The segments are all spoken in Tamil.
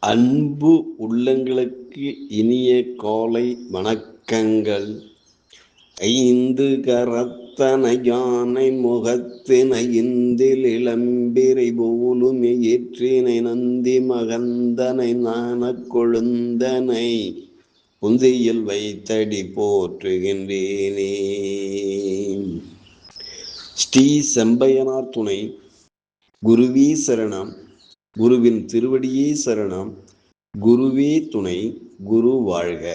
அன்பு உள்ளங்களுக்கு இனிய காலை வணக்கங்கள். ஐந்து கரத்தனை யானை முகத்தினை இந்தில் இளம்பிரை போலுமே ஏற்றினை நந்தி மகந்தனை நாணக் கொழுந்தனை புந்தியில் வைத்தடி போற்றுகின்றேனே. ஸ்ரீ செம்பையனார் துணை. குருவே சரணம். குருவின் திருவடியே சரணம். குருவே துணை. குரு வாழ்க.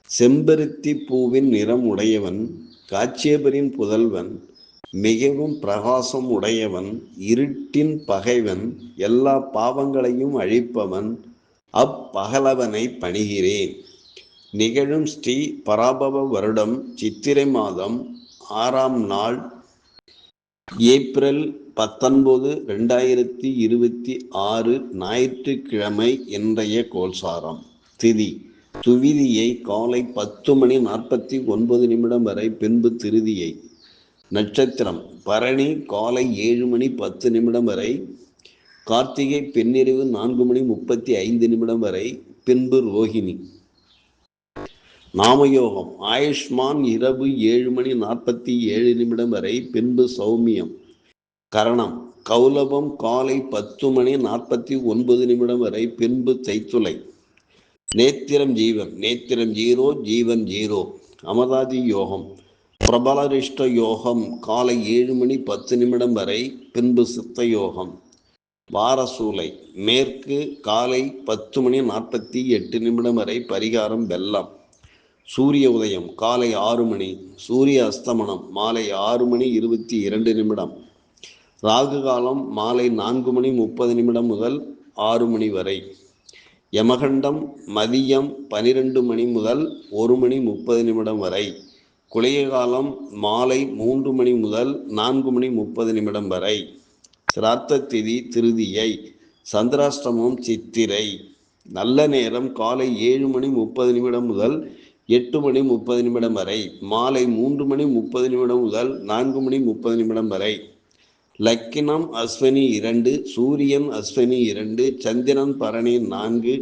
செம்பருத்தி பூவின் நிறம் உடையவன், காச்சியபரின் புதல்வன், மிகவும் பிரகாசம் உடையவன், இருட்டின் பகைவன், எல்லா பாவங்களையும் அழிப்பவன், அப்பகலவனை பணிகிறேன். நிகழும் ஸ்ரீ பராபவ வருடம் சித்திரை மாதம் 6ஆம் நாள் ஏப்ரல் 19, 2026 ஞாயிற்றுக்கிழமை. இன்றைய கோல்சாரம். திதி துவிதியை காலை 10:49 வரை, பின்பு திருதியை. நட்சத்திரம் பரணி காலை 7:10 வரை, கார்த்திகை பின்னிரவு 4:35 வரை, பின்பு ரோஹிணி. நாமயோகம் ஆயுஷ்மான் இரவு 7:47 வரை, பின்பு சௌமியம். கரணம் கௌலபம் காலை 10:49 வரை, பின்பு தைத்துளை. நேத்திரம் ஜீவன். நேத்திரம் 0, ஜீவன் 0. அமராதி யோகம் பிரபலரிஷ்ட யோகம் காலை 7:10 வரை, பின்பு சித்த யோகம். வாரசூலை மேற்கு காலை 10:48 வரை, பரிகாரம் வெள்ளம். சூரிய உதயம் காலை 6 மணி, சூரிய அஸ்தமனம் மாலை 6:22. ராகு காலம் மாலை 4:30 முதல் 6 மணி வரை. யமகண்டம் மதியம் 12 மணி முதல் 1:30 வரை. குளிய காலம் மாலை 3 மணி முதல் 4:30 வரை. சிராத்த திதி திருதியை. சந்திராஷ்டமம் சித்திரை. நல்ல நேரம் காலை 7:30 முதல் 8:30 வரை, மாலை 3:30 முதல் 4:30 வரை. லக்கினம் அஸ்வினி 2, சூரியன் அஸ்வினி 2, சந்திரன் பரணி 4,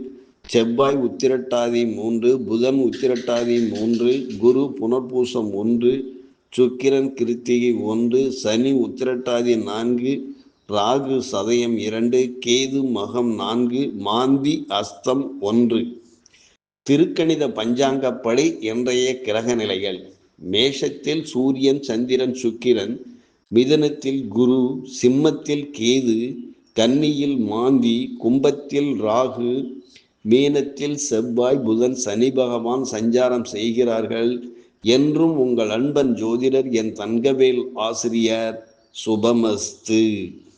செவ்வாய் உத்திரட்டாதி 3, புதன் உத்திரட்டாதி 3, குரு புனர்பூசம் 1, சுக்கிரன் கிருத்திகை 1, சனி உத்திரட்டாதி 4, ராகு சதயம் 2, கேது மகம் 4, மாந்தி அஸ்தம் 1. திருக்கணித பஞ்சாங்கப்படி இன்றைய கிரக நிலைகள். மேஷத்தில் சூரியன் சந்திரன் சுக்கிரன், மிதுனத்தில் குரு, சிம்மத்தில் கேது, கன்னியில் மாந்தி, கும்பத்தில் ராகு, மீனத்தில் செவ்வாய் புதன் சனி பகவான் சஞ்சாரம் செய்கிறார்கள். என்றும் உங்கள் அன்பன் ஜோதிடர் என் தங்கவேல் ஆசிரியர். சுபமஸ்து.